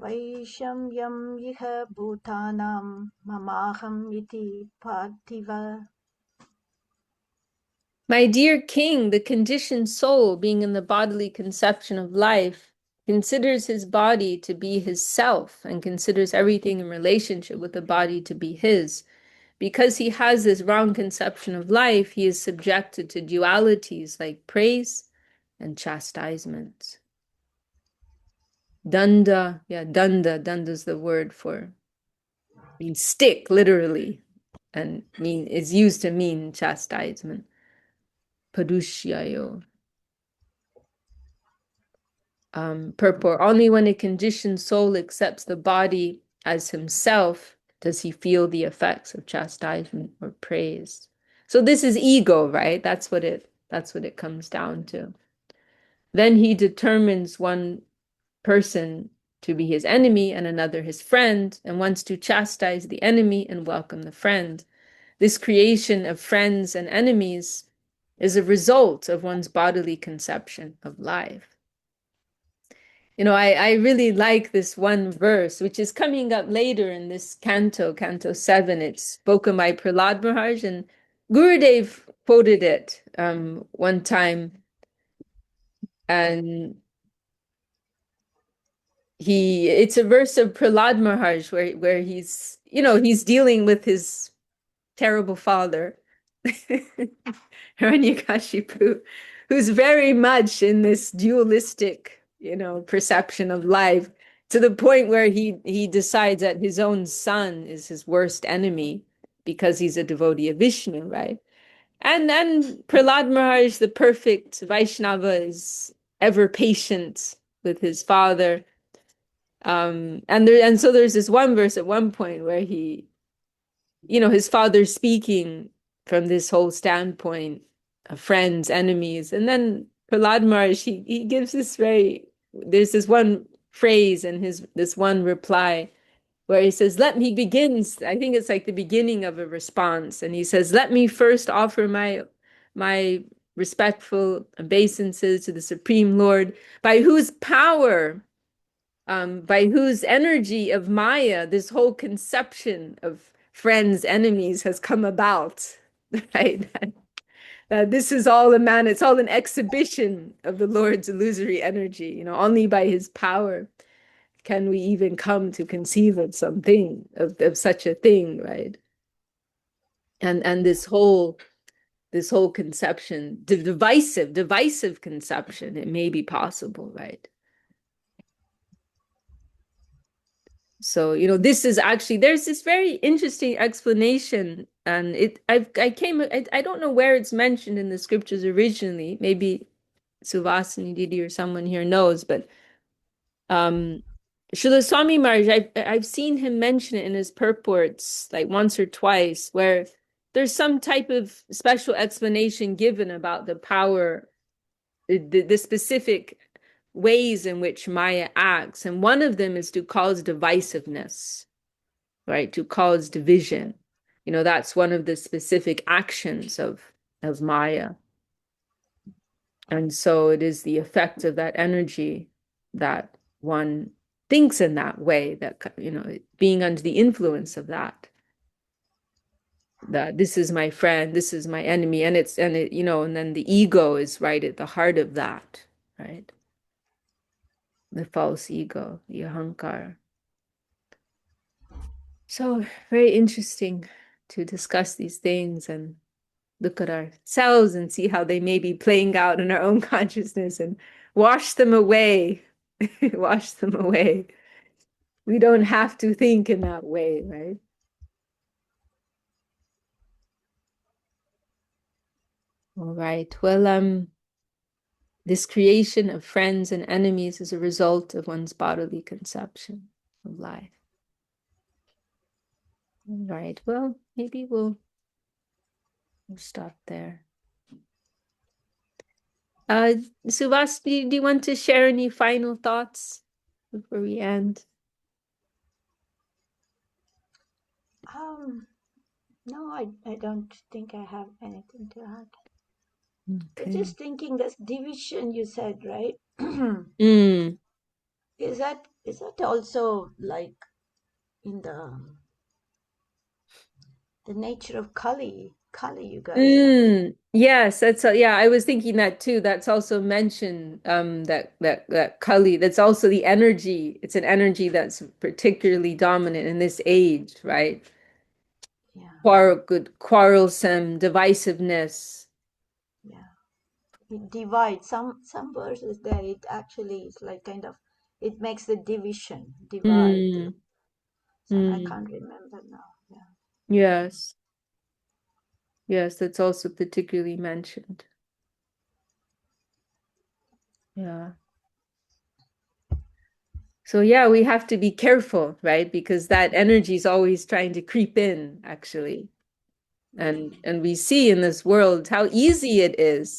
वैषम्यं इह भूतानां ममाहम् इति पार्थिव. My dear king, the conditioned soul, being in the bodily conception of life, considers his body to be his self and considers everything in relationship with the body to be his. Because he has this wrong conception of life, he is subjected to dualities like praise and chastisement. Danda, yeah, danda is the word for means stick, literally, and is used to mean chastisement. Padushyayo. Purport. Only when a conditioned soul accepts the body as himself does he feel the effects of chastisement or praise. So this is ego, right? That's what it comes down to. Then he determines one person to be his enemy and another his friend, and wants to chastise the enemy and welcome the friend. This creation of friends and enemies is a result of one's bodily conception of life. I really like this one verse, which is coming up later in this canto, Canto 7. It's spoken by Prahlād Maharaj, and Gurudev quoted it one time, and it's a verse of Prahlād Maharaj where he's dealing with his terrible father, Hiranyakashipu, who's very much in this dualistic, perception of life, to the point where he decides that his own son is his worst enemy because he's a devotee of Vishnu, right? And then Prahlad Maharaj, the perfect Vaishnava, is ever patient with his father. And so there's this one verse at one point where his father's speaking from this whole standpoint of friends, enemies, and then Prahlad Maharaj, he gives there's this one phrase in this one reply where he says, he begins, I think it's like the beginning of a response, and he says, let me first offer my respectful obeisances to the Supreme Lord, by whose power, by whose energy of Maya, this whole conception of friends, enemies has come about, right? This is all it's all an exhibition of the Lord's illusory energy. Only by his power can we even come to conceive of something, of such a thing, right? And this whole conception, the divisive conception, it may be possible, right? So, this is actually, there's this very interesting explanation, and I don't know where it's mentioned in the scriptures originally. Maybe Suvasini Didi or someone here knows, but Srila Swami Maharaj, I've seen him mention it in his purports like once or twice, where there's some type of special explanation given about the power, the specific ways in which Maya acts. And one of them is to cause divisiveness, right? To cause division. You know, that's one of the specific actions of Maya. And so it is the effect of that energy that one thinks in that way, that, you know, being under the influence of that this is my friend, this is my enemy. And you know, and then the ego is right at the heart of that, right? The false ego, the ahankar. So very interesting to discuss these things and look at ourselves and see how they may be playing out in our own consciousness and wash them away. Wash them away. We don't have to think in that way, right? All right. Well, this creation of friends and enemies is a result of one's bodily conception of life. All right. Well, maybe we'll stop there. Suvas, do you want to share any final thoughts before we end? No, I don't think I have anything to add. Okay. Just thinking this division you said, right? Mm. Is that also like in the nature of Kali? Kali, you guys said. Yes, yeah, I was thinking that too. That's also mentioned, that Kali, that's also the energy. It's an energy that's particularly dominant in this age, right? Yeah, Quarrelsome, divisiveness. yeah. It divides some verses there. It actually is like kind of it makes the division divide. Mm, Some I mm. can't remember now. Yeah. Yes, yes, that's also particularly mentioned. Yeah. So yeah, we have to be careful, right? Because that energy is always trying to creep in, actually. And we see in this world how easy it is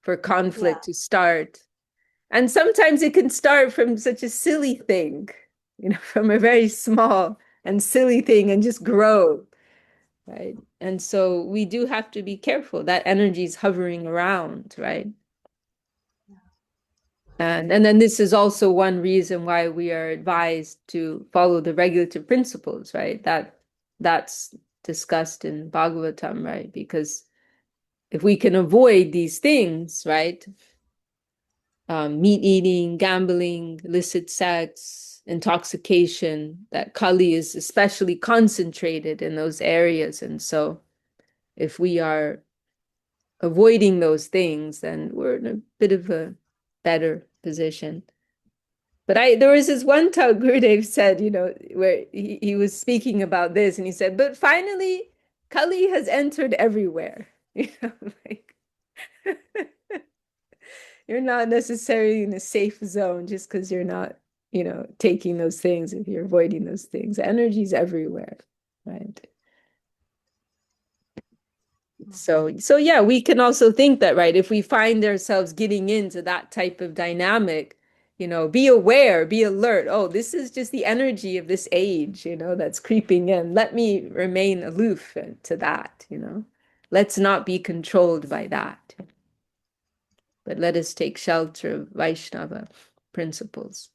for Yeah. conflict to start. And sometimes it can start from such a silly thing, you know, from a very small and silly thing and just grow, right? And so we do have to be careful. That energy is hovering around, right? And then this is also one reason why we are advised to follow the regulative principles, right? That's discussed in Bhagavatam, right? Because if we can avoid these things, right? Meat eating, gambling, illicit sex, intoxication, that Kali is especially concentrated in those areas. And so if we are avoiding those things, then we're in a bit of a better position. But there was this one talk Gurudev said, you know, where he was speaking about this and he said, but finally, Kali has entered everywhere. You know, like you're not necessarily in a safe zone just because you're not, you know, taking those things, if you're avoiding those things. Energy's everywhere, right? So yeah, we can also think that, right? If we find ourselves getting into that type of dynamic, you know, be aware, be alert. Oh, this is just the energy of this age, you know, that's creeping in. Let me remain aloof to that, you know. Let's not be controlled by that. But let us take shelter of Vaishnava principles.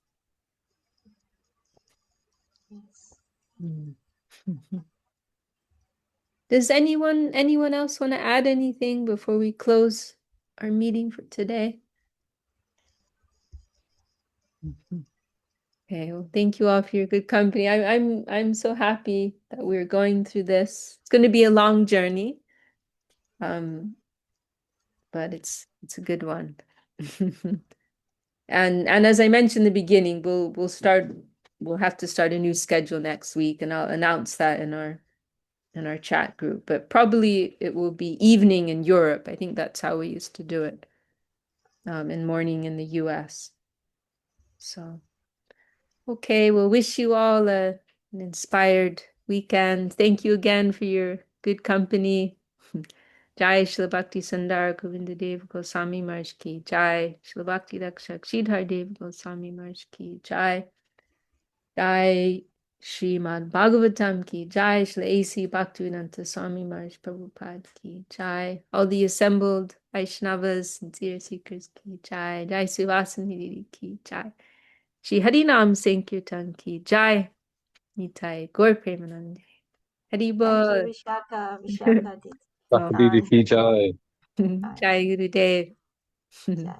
Yes. Mm. Does anyone else want to add anything before we close our meeting for today? Okay, well, thank you all for your good company. I'm so happy that we're going through this. It's going to be a long journey, but it's a good one. And as I mentioned in the beginning, we'll have to start a new schedule next week, and I'll announce that in our chat group. But probably it will be evening in Europe. I think that's how we used to do it, and morning in the US. So. Okay, well, wish you all an inspired weekend. Thank you again for your good company. Jai Shri Bhakti Sundar Govinda Dev Goswami Maharaj ki Jai. Shri Bhakti Rakshak Sridhar Dev Goswami Maharaj ki Jai. Jai Srimad Bhagavatam ki Jai. Shri A.C. Bhaktivedanta Swami Maharaj Prabhupada ki Jai. All the assembled Vaishnavas, sincere seekers ki Jai. Jai Srivasani ki Jai. Shri Harinam Sankirtan ki Jai. Nitai Gaur Premanande. Thank you, Haribol. Vishaka. Vishaka did. Oh. Didi ki jai. Jai Gurudev. Jai.